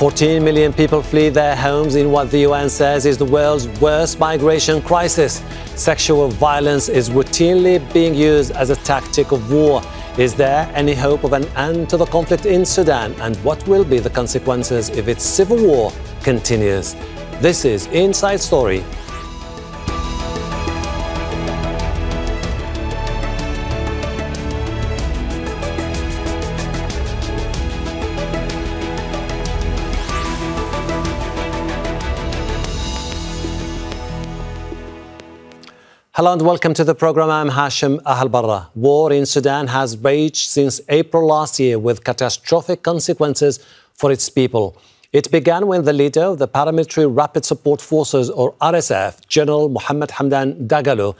14 million people flee their homes in what the UN says is the world's worst migration crisis. Sexual violence is routinely being used as a tactic of war. Is there any hope of an end to the conflict in Sudan? And what will be the consequences if its civil war continues? This is Inside Story. Hello and welcome to the program. I'm Hashem Ahelbarra. War in Sudan has raged since April last year with catastrophic consequences for its people. It began when the leader of the Paramilitary Rapid Support Forces, or RSF, General Mohammed Hamdan Dagalo,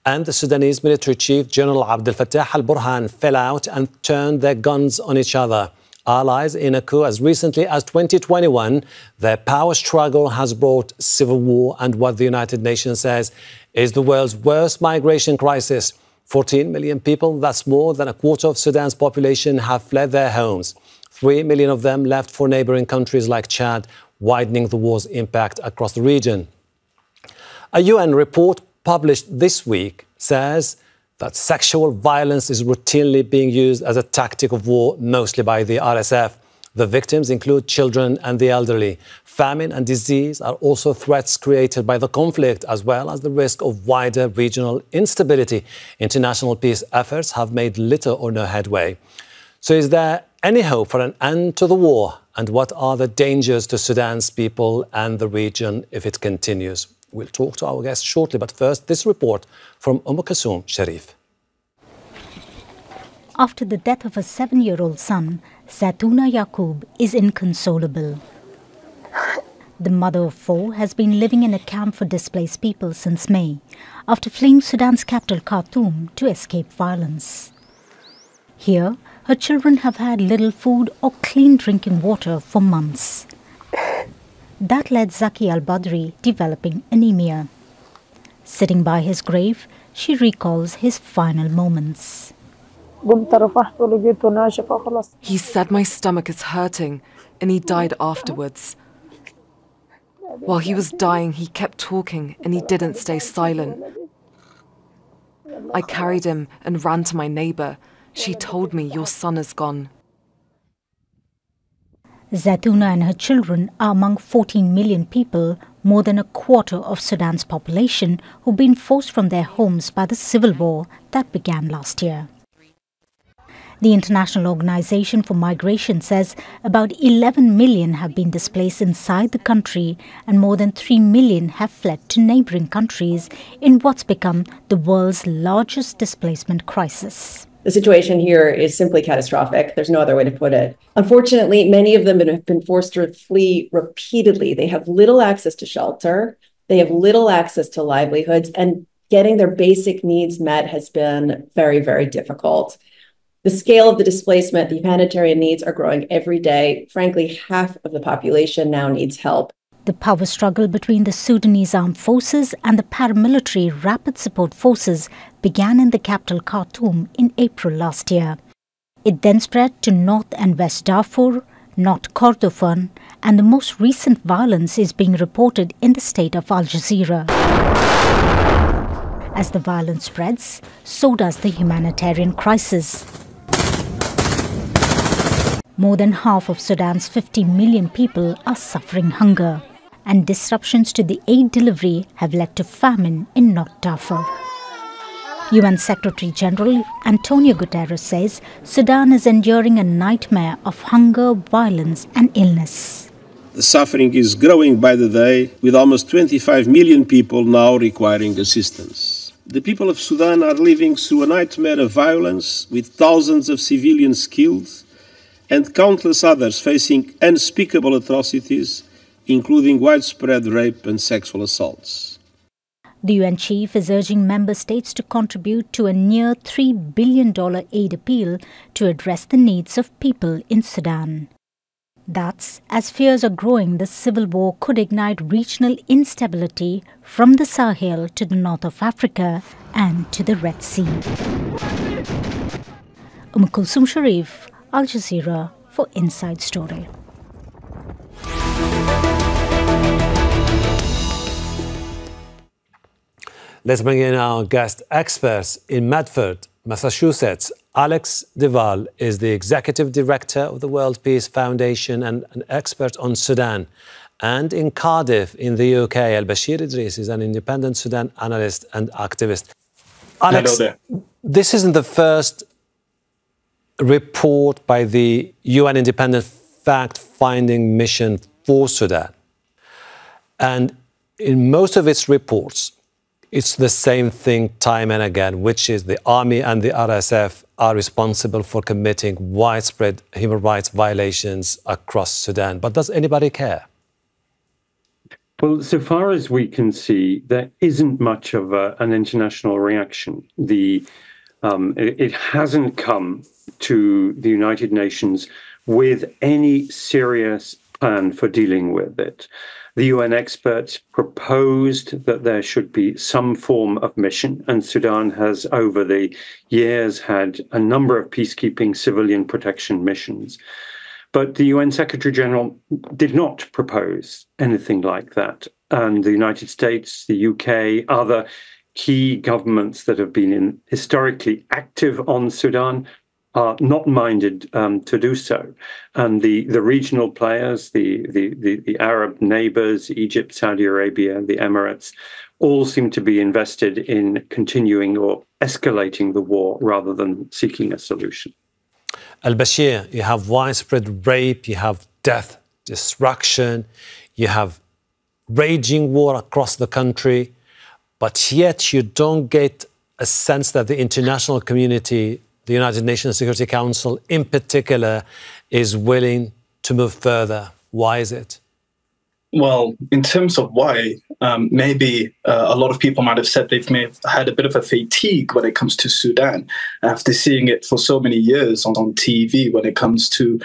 and the Sudanese military chief, General Abdel Fattah al-Burhan, fell out and turned their guns on each other. Allies in a coup as recently as 2021, their power struggle has brought civil war and what the United Nations says is the world's worst migration crisis. 14 million people, that's more than a quarter of Sudan's population, have fled their homes. 3 million of them left for neighbouring countries like Chad, widening the war's impact across the region. A UN report published this week says that sexual violence is routinely being used as a tactic of war, mostly by the RSF. The victims include children and the elderly. Famine and disease are also threats created by the conflict, as well as the risk of wider regional instability. International peace efforts have made little or no headway. So is there any hope for an end to the war? And what are the dangers to Sudan's people and the region if it continues? We'll talk to our guests shortly, but first, this report from Sharif. After the death of a 7-year-old son, Zatouna Yaqub is inconsolable. The mother of 4 has been living in a camp for displaced people since May, after fleeing Sudan's capital Khartoum to escape violence. Here, her children have had little food or clean drinking water for months. That led Zaki al-Badri developing anemia. Sitting by his grave, she recalls his final moments. He said my stomach is hurting, and he died afterwards. While he was dying, he kept talking, and he didn't stay silent. I carried him and ran to my neighbour. She told me, "Your son is gone." Zatouna and her children are among 14 million people, more than a quarter of Sudan's population, who've been forced from their homes by the civil war that began last year. The International Organization for Migration says about 11 million have been displaced inside the country and more than 3 million have fled to neighbouring countries in what's become the world's largest displacement crisis. The situation here is simply catastrophic. There's no other way to put it. Unfortunately, many of them have been forced to flee repeatedly. They have little access to shelter. They have little access to livelihoods, and getting their basic needs met has been very, very difficult. The scale of the displacement, the humanitarian needs are growing every day. Frankly, half of the population now needs help. The power struggle between the Sudanese armed forces and the paramilitary Rapid Support Forces began in the capital Khartoum in April last year. It then spread to North and West Darfur, North Kordofan, and the most recent violence is being reported in the state of Jazeera. As the violence spreads, so does the humanitarian crisis. More than half of Sudan's 50 million people are suffering hunger, and disruptions to the aid delivery have led to famine in North Darfur. UN Secretary General Antonio Guterres says Sudan is enduring a nightmare of hunger, violence and illness. The suffering is growing by the day, with almost 25 million people now requiring assistance. The people of Sudan are living through a nightmare of violence, with thousands of civilians killed and countless others facing unspeakable atrocities, including widespread rape and sexual assaults. The UN chief is urging member states to contribute to a near $3 billion aid appeal to address the needs of people in Sudan. That's as fears are growing the civil war could ignite regional instability from the Sahel to the north of Africa and to the Red Sea. Sharif, Al Jazeera for Inside Story. Let's bring in our guest experts in Medford, Massachusetts. Alex Deval is the Executive Director of the World Peace Foundation and an expert on Sudan. And in Cardiff, in the UK, Elbashir Idris is an independent Sudan analyst and activist. Alex, hello there. This isn't the first report by the UN Independent Fact-Finding Mission for Sudan. And in most of its reports, it's the same thing time and again, which is the army and the RSF are responsible for committing widespread human rights violations across Sudan. But does anybody care? Well, so far as we can see, there isn't much of an international reaction. It hasn't come to the United Nations with any serious plan for dealing with it. The UN experts proposed that there should be some form of mission, and Sudan has, over the years, had a number of peacekeeping civilian protection missions. But the UN Secretary General did not propose anything like that. And the United States, the UK, other key governments that have been historically active on Sudan are not minded to do so. And the regional players, the Arab neighbors, Egypt, Saudi Arabia, the Emirates, all seem to be invested in continuing or escalating the war rather than seeking a solution. Elbashir, you have widespread rape, you have death, destruction, you have raging war across the country, but yet you don't get a sense that the international community, the United Nations Security Council in particular, is willing to move further. Why is it? Well, in terms of why, maybe a lot of people might have said may have had a bit of a fatigue when it comes to Sudan after seeing it for so many years on TV when it comes to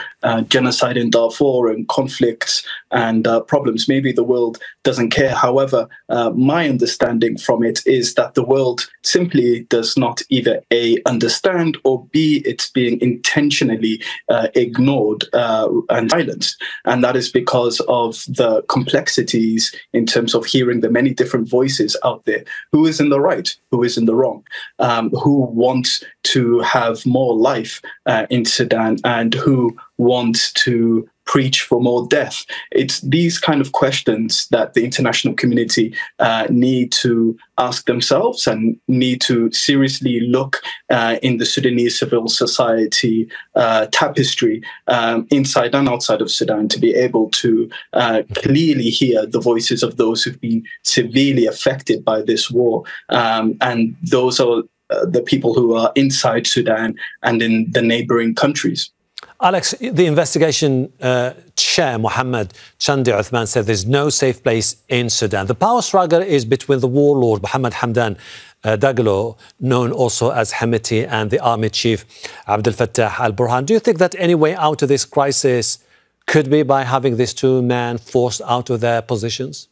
genocide in Darfur and conflicts and problems. Maybe the world doesn't care. However, my understanding from it is that the world simply does not either A, understand, or B, it's being intentionally ignored and silenced. And that is because of the complexities in terms of hearing the many different voices out there. Who is in the right? Who is in the wrong? Who want to have more life in Sudan and who want to preach for more death? It's these kind of questions that the international community need to ask themselves and need to seriously look in the Sudanese civil society tapestry inside and outside of Sudan to be able to clearly hear the voices of those who've been severely affected by this war. And those are the people who are inside Sudan and in the neighbouring countries. Alex, the investigation chair, Mohammed Chandi Uthman, said there's no safe place in Sudan. The power struggle is between the warlord, Mohammed Hamdan Dagalo, known also as Hemeti, and the army chief, Abdel Fattah al-Burhan. Do you think that any way out of this crisis could be by having these two men forced out of their positions?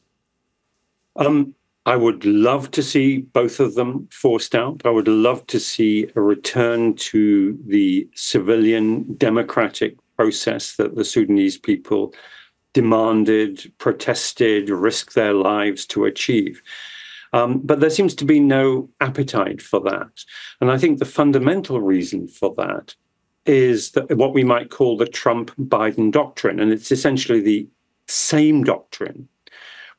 I would love to see both of them forced out. I would love to see a return to the civilian democratic process that the Sudanese people demanded, protested, risked their lives to achieve. But there seems to be no appetite for that. And I think the fundamental reason for that is that what we might call the Trump-Biden doctrine. And it's essentially the same doctrine,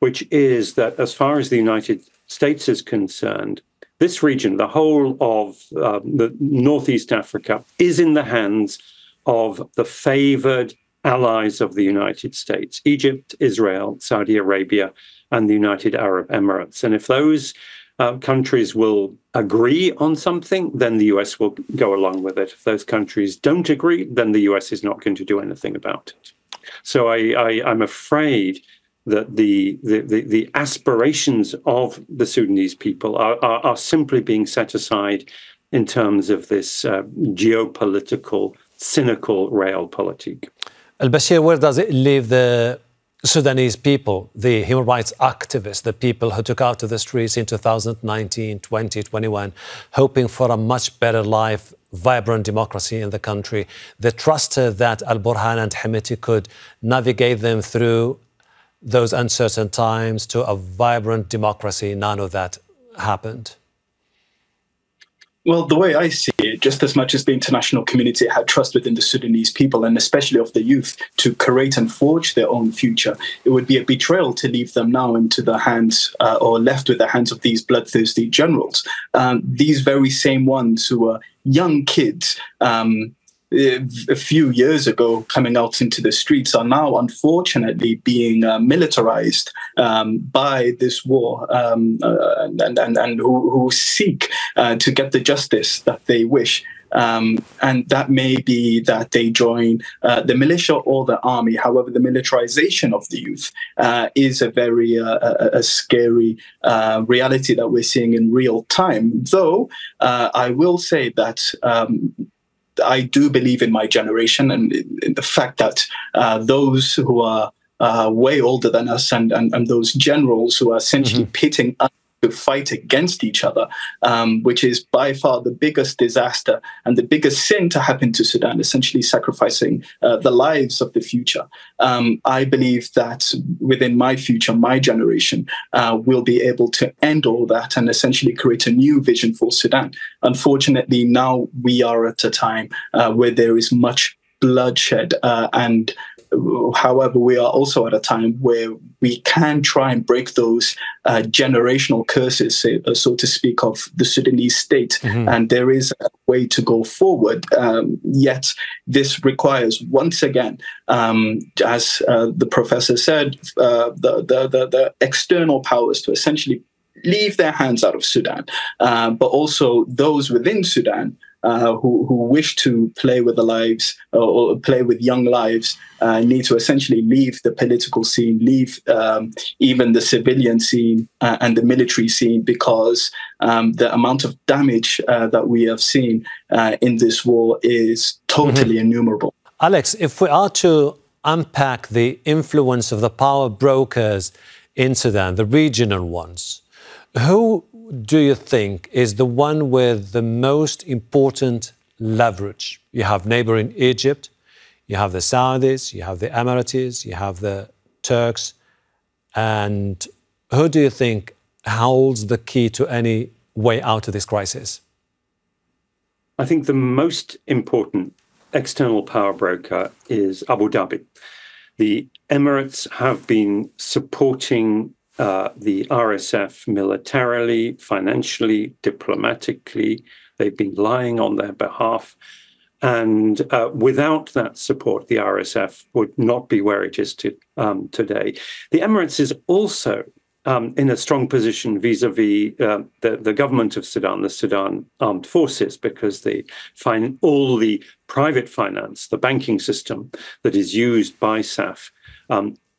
which is that as far as the United States is concerned, this region, the whole of the Northeast Africa, is in the hands of the favored allies of the United States, Egypt, Israel, Saudi Arabia, and the United Arab Emirates. And if those countries will agree on something, then the US will go along with it. If those countries don't agree, then the US is not going to do anything about it. So I'm afraid that the aspirations of the Sudanese people are simply being set aside in terms of this geopolitical, cynical realpolitik. Elbashir, where does it leave the Sudanese people, the human rights activists, the people who took out to the streets in 2019, 2021, hoping for a much better life, vibrant democracy in the country? They trusted that al-Burhan and Hemeti could navigate them through those uncertain times to a vibrant democracy, none of that happened? Well, the way I see it, just as much as the international community had trust within the Sudanese people, and especially of the youth, to create and forge their own future, it would be a betrayal to leave them now into the hands or left with the hands of these bloodthirsty generals. These very same ones who are young kids, a few years ago coming out into the streets, are now unfortunately being militarized by this war, and who seek to get the justice that they wish. And that may be that they join the militia or the army. However, the militarization of the youth is a very a scary reality that we're seeing in real time. Though I will say that I do believe in my generation and in the fact that those who are way older than us and those generals who are essentially pitting us to fight against each other, which is by far the biggest disaster and the biggest sin to happen to Sudan, essentially sacrificing the lives of the future. I believe that within my future, my generation will be able to end all that and essentially create a new vision for Sudan. Unfortunately, now we are at a time where there is much bloodshed and however, we are also at a time where we can try and break those generational curses, so to speak, of the Sudanese state. And there is a way to go forward. Yet this requires, once again, as the professor said, the external powers to essentially leave their hands out of Sudan, but also those within Sudan who wish to play with the lives or play with young lives need to essentially leave the political scene, leave even the civilian scene and the military scene, because the amount of damage that we have seen in this war is totally innumerable. Alex, if we are to unpack the influence of the power brokers in Sudan, the regional ones, who do you think is the one with the most important leverage? You have neighbouring Egypt, you have the Saudis, you have the Emirates, you have the Turks, and who do you think holds the key to any way out of this crisis? I think the most important external power broker is Abu Dhabi. The Emirates have been supporting the RSF militarily, financially, diplomatically. They've been lying on their behalf. And without that support, the RSF would not be where it is today. The Emirates is also in a strong position vis-a-vis the government of Sudan, the Sudan Armed Forces, because they find all the private finance, the banking system that is used by SAF,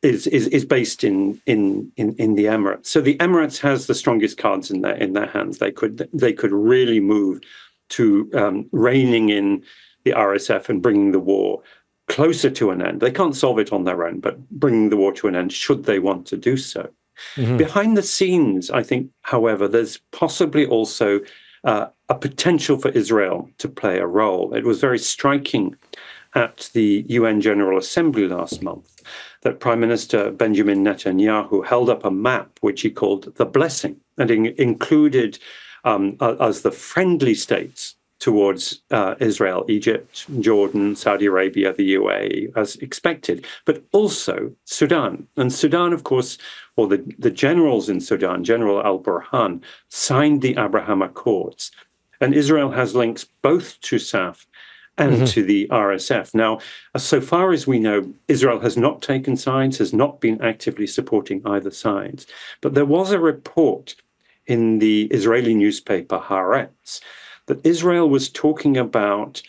is based in the Emirates. So the Emirates has the strongest cards in their hands. They could really move to reining in the RSF and bringing the war closer to an end. They can't solve it on their own, but bringing the war to an end should they want to do so. Behind the scenes, I think, however, there's possibly also a potential for Israel to play a role. It was very striking at the UN General Assembly last month that Prime Minister Benjamin Netanyahu held up a map which he called the blessing, and included as the friendly states towards Israel, Egypt, Jordan, Saudi Arabia, the UAE, as expected, but also Sudan. And Sudan, of course, or the generals in Sudan, General Al-Burhan, signed the Abraham Accords. And Israel has links both to SAF and to the RSF. Now, so far as we know, Israel has not taken sides, has not been actively supporting either side. But there was a report in the Israeli newspaper Haaretz that Israel was talking about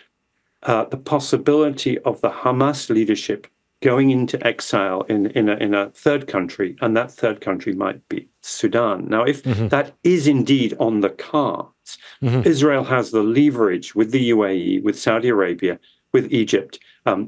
the possibility of the Hamas leadership going into exile in a third country, and that third country might be Sudan. Now, if that is indeed on the cards, Israel has the leverage with the UAE, with Saudi Arabia, with Egypt,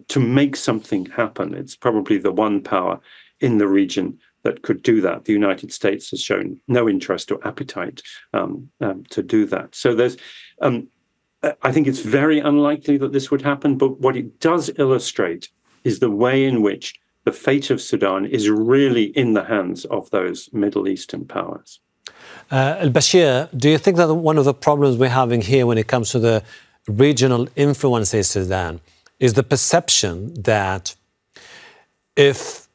to make something happen. It's probably the one power in the region that could do that. The United States has shown no interest or appetite to do that. So there's, I think it's very unlikely that this would happen, but what it does illustrate is the way in which the fate of Sudan is really in the hands of those Middle Eastern powers. Elbashir, do you think that one of the problems we're having here when it comes to the regional influence in Sudan is the perception that if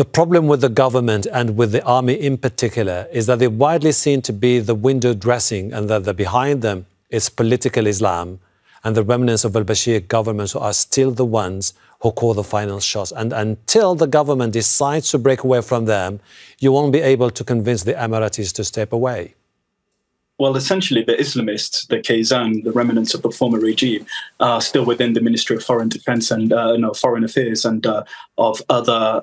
the problem with the government and with the army in particular is that they're widely seen to be the window dressing, and that behind them is political Islam and the remnants of al-Bashir governments who are still the ones who call the final shots. And until the government decides to break away from them, you won't be able to convince the Emiratis to step away. Well, essentially, the Islamists, the Kaysan, the remnants of the former regime, are still within the Ministry of Foreign Defense and Foreign Affairs and of other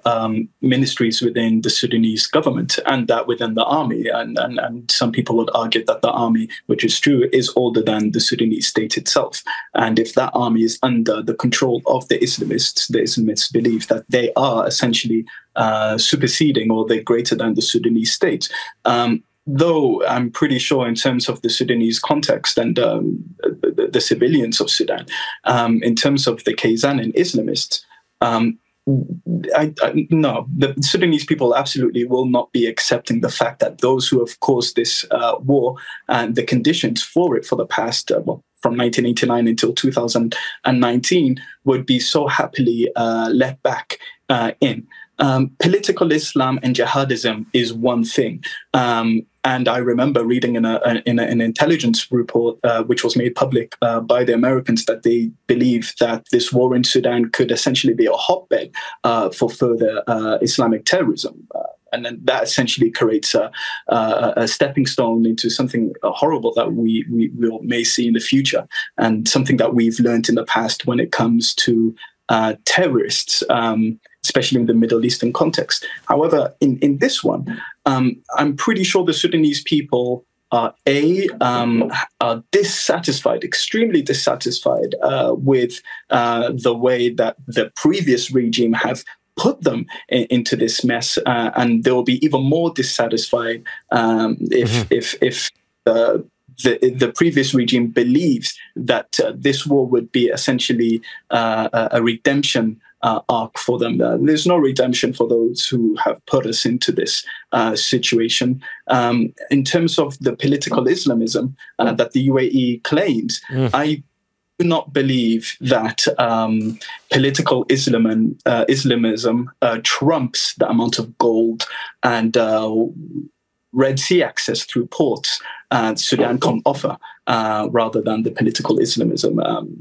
ministries within the Sudanese government, and that within the army. And some people would argue that the army, which is true, is older than the Sudanese state itself. And if that army is under the control of the Islamists believe that they are essentially superseding, or they're greater than the Sudanese state. Though I'm pretty sure in terms of the Sudanese context and the civilians of Sudan, in terms of the Kaysan and Islamists, no, the Sudanese people absolutely will not be accepting the fact that those who have caused this war and the conditions for it for the past, from 1989 until 2019, would be so happily let back in. Political Islam and jihadism is one thing. And I remember reading in an intelligence report, which was made public by the Americans, that they believe that this war in Sudan could essentially be a hotbed for further Islamic terrorism. And then that essentially creates a stepping stone into something horrible that we may see in the future, and something that we've learned in the past when it comes to terrorists, especially in the Middle Eastern context. However, in this one, I'm pretty sure the Sudanese people are dissatisfied, extremely dissatisfied with the way that the previous regime have put them into this mess, and they will be even more dissatisfied if the previous regime believes that this war would be essentially a redemption arc for them. There's no redemption for those who have put us into this situation. In terms of the political Islamism that the UAE claims, I do not believe that political Islamism trumps the amount of gold and Red Sea access through ports Sudan can offer, rather than the political Islamism,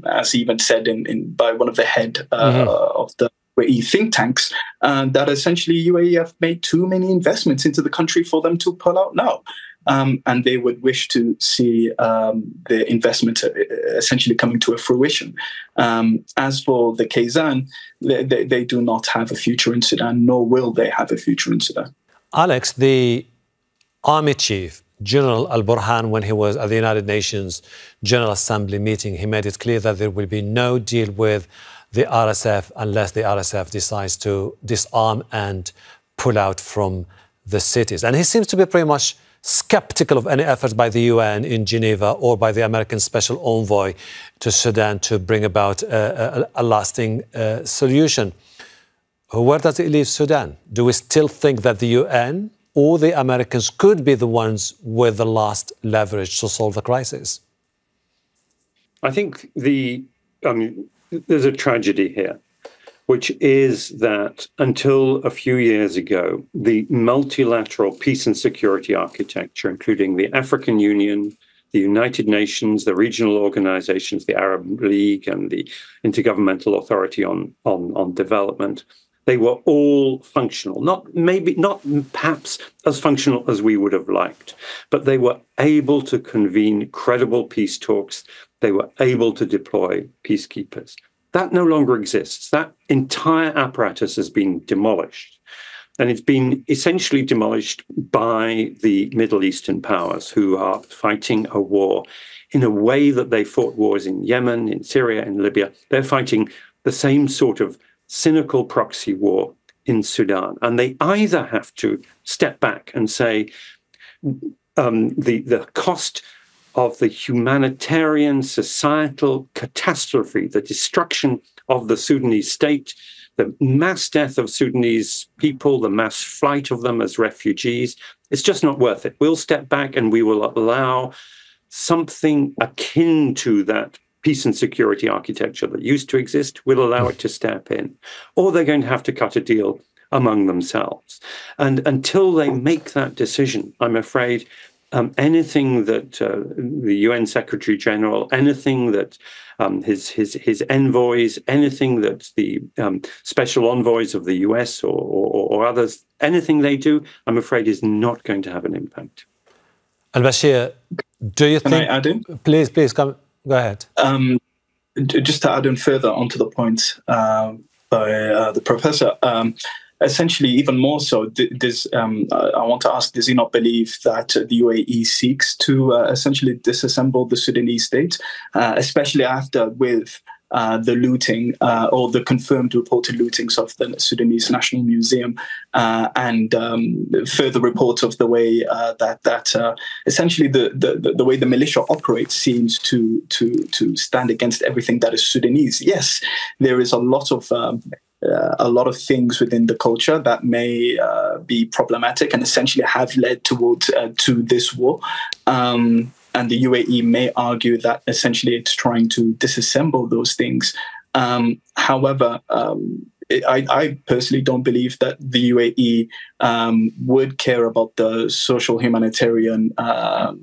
as even said by one of the head of the UAE think tanks, that essentially UAE have made too many investments into the country for them to pull out now. And they would wish to see the investment essentially coming to a fruition. As for the Kaysan, they do not have a future in Sudan, nor will they have a future in Sudan. Alex, the Army Chief, General Al-Burhan, when he was at the United Nations General Assembly meeting, he made it clear that there will be no deal with the RSF unless the RSF decides to disarm and pull out from the cities. And he seems to be pretty much skeptical of any efforts by the UN in Geneva or by the American Special Envoy to Sudan to bring about a lasting solution. Where does it leave Sudan? Do we still think that the UN or the Americans could be the ones with the last leverage to solve the crisis? I think there's a tragedy here, which is that until a few years ago, the multilateral peace and security architecture, including the African Union, the United Nations, the regional organizations, the Arab League, and the Intergovernmental Authority on Development, they were all functional, not perhaps as functional as we would have liked, but they were able to convene credible peace talks. They were able to deploy peacekeepers. That no longer exists. That entire apparatus has been demolished. And it's been essentially demolished by the Middle Eastern powers, who are fighting a war in a way that they fought wars in Yemen, in Syria, in Libya. They're fighting the same sort of cynical proxy war in Sudan. And they either have to step back and say the cost of the humanitarian, societal catastrophe, the destruction of the Sudanese state, the mass death of Sudanese people, the mass flight of them as refugees, it's just not worth it. We'll step back and we will allow something akin to that peace and security architecture that used to exist. We'll allow it to step in. Or they're going to have to cut a deal among themselves. And until they make that decision, I'm afraid anything that the UN Secretary General, anything that his envoys, anything that the special envoys of the US or others, anything they do, I'm afraid is not going to have an impact. Elbashir, do you think... Can I add in? Please, go ahead. Just to add in further onto the point by the professor, essentially, even more so, I want to ask, does he not believe that the UAE seeks to essentially disassemble the Sudanese state, especially after with the looting or the confirmed reported lootings of the Sudanese National Museum and further reports of the way that essentially the way the militia operates seems to stand against everything that is Sudanese. Yes, there is a lot of things within the culture that may be problematic and essentially have led towards to this war. And the UAE may argue that essentially it's trying to disassemble those things. However, I personally don't believe that the UAE would care about the social humanitarian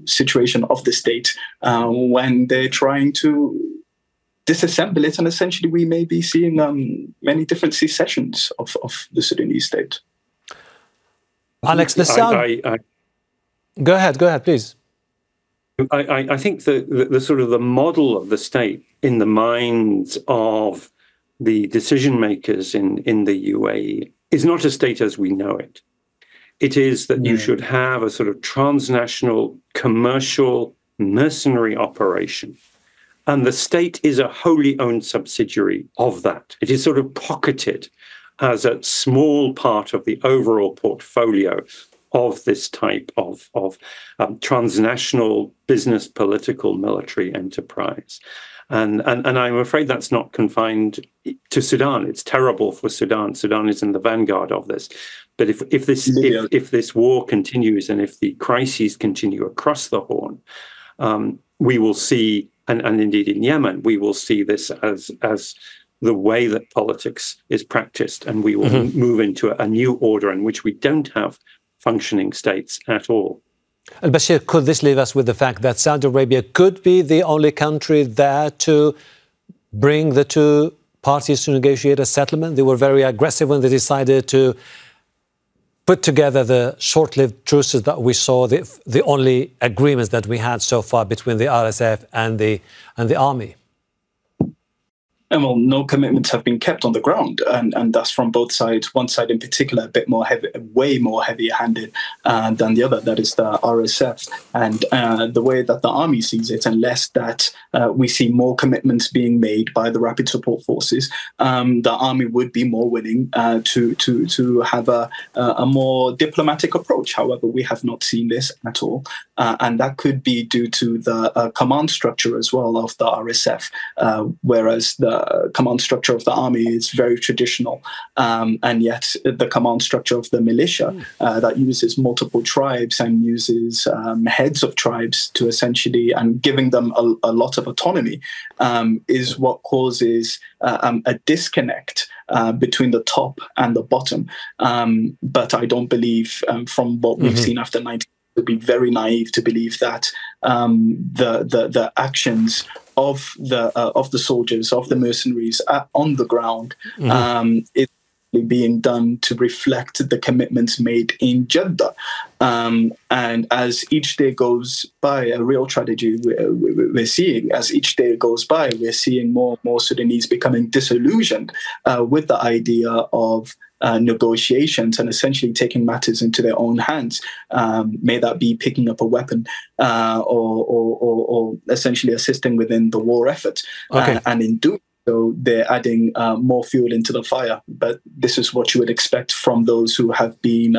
situation of the state when they're trying to disassemble it, and essentially we may be seeing many different secessions of the Sudanese state. Alex, the sound... Go ahead, please. I think the sort of the model of the state in the minds of the decision makers in the UAE is not a state as we know it. It is that you should have a sort of transnational commercial mercenary operation. And the state is a wholly owned subsidiary of that. It is sort of pocketed as a small part of the overall portfolio of this type of transnational business, political, military enterprise. And I'm afraid that's not confined to Sudan. It's terrible for Sudan. Sudan is in the vanguard of this. But if this war continues and if the crises continue across the Horn, we will see, and indeed in Yemen, we will see this as the way that politics is practiced, and we will move into a new order in which we don't have functioning states at all. Elbashir, could this leave us with the fact that Saudi Arabia could be the only country there to bring the two parties to negotiate a settlement? They were very aggressive when they decided to put together the short-lived truces that we saw, the only agreements that we had so far between the RSF and the army. And well, no commitments have been kept on the ground, and that's from both sides. One side in particular, a bit more heavy, way more heavy-handed than the other. That is the RSF, and the way that the army sees it, unless that we see more commitments being made by the rapid support forces, the army would be more willing to have a more diplomatic approach. However, we have not seen this at all, and that could be due to the command structure as well of the RSF, whereas the command structure of the army is very traditional, and yet the command structure of the militia that uses multiple tribes and uses heads of tribes to essentially, and giving them a lot of autonomy, is what causes a disconnect between the top and the bottom. But I don't believe, from what we've seen after 19, it would be very naive to believe that the actions of the soldiers, of the mercenaries on the ground, is being done to reflect the commitments made in Jeddah. And as each day goes by, a real tragedy we're seeing. As each day goes by, we're seeing more and more Sudanese becoming disillusioned with the idea of negotiations and essentially taking matters into their own hands. May that be picking up a weapon or essentially assisting within the war effort. And in doing so, they're adding more fuel into the fire. But this is what you would expect from those who have been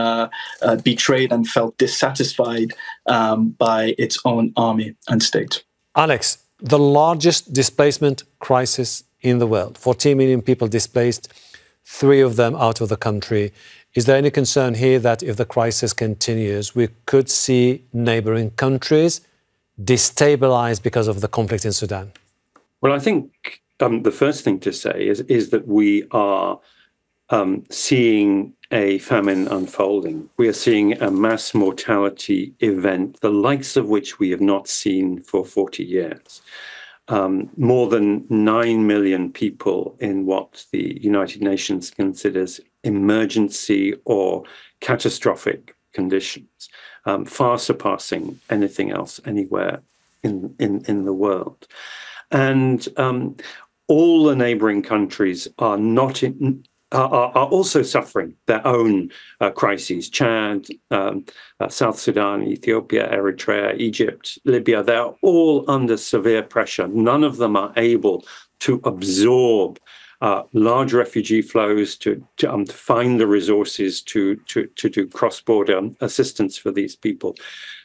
betrayed and felt dissatisfied by its own army and state. Alex, the largest displacement crisis in the world, 14 million people displaced, 3 of them out of the country. Is there any concern here that if the crisis continues, we could see neighbouring countries destabilised because of the conflict in Sudan? Well, I think the first thing to say is that we are seeing a famine unfolding. We are seeing a mass mortality event, the likes of which we have not seen for 40 years. More than 9 million people in what the United Nations considers emergency or catastrophic conditions, far surpassing anything else anywhere in the world. And all the neighboring countries are also suffering their own crises. Chad, South Sudan, Ethiopia, Eritrea, Egypt, Libya, they're all under severe pressure. None of them are able to absorb large refugee flows, to find the resources to do cross-border assistance for these people.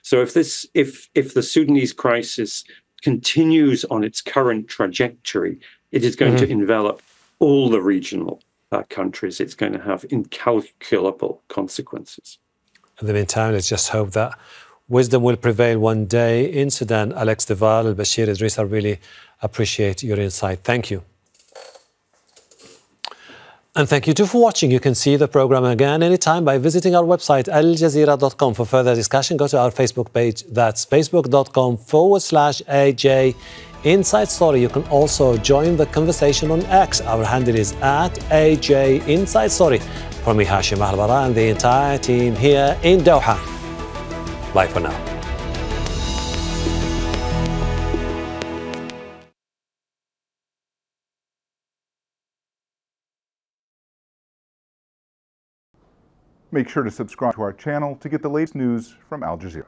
So if the Sudanese crisis continues on its current trajectory, it is going to envelop all the regional countries. It's going to have incalculable consequences. In the meantime, let's just hope that wisdom will prevail one day in Sudan. Alex Deval, Elbashir Idris, I really appreciate your insight. Thank you. And thank you too for watching. You can see the program again anytime by visiting our website, aljazeera.com. For further discussion, go to our Facebook page. That's facebook.com/AJ Inside Story. You can also join the conversation on X. Our handle is @AJ Inside Story. From me, Hashem Ahelbarra, and the entire team here in Doha. Bye for now. Make sure to subscribe to our channel to get the latest news from Al Jazeera.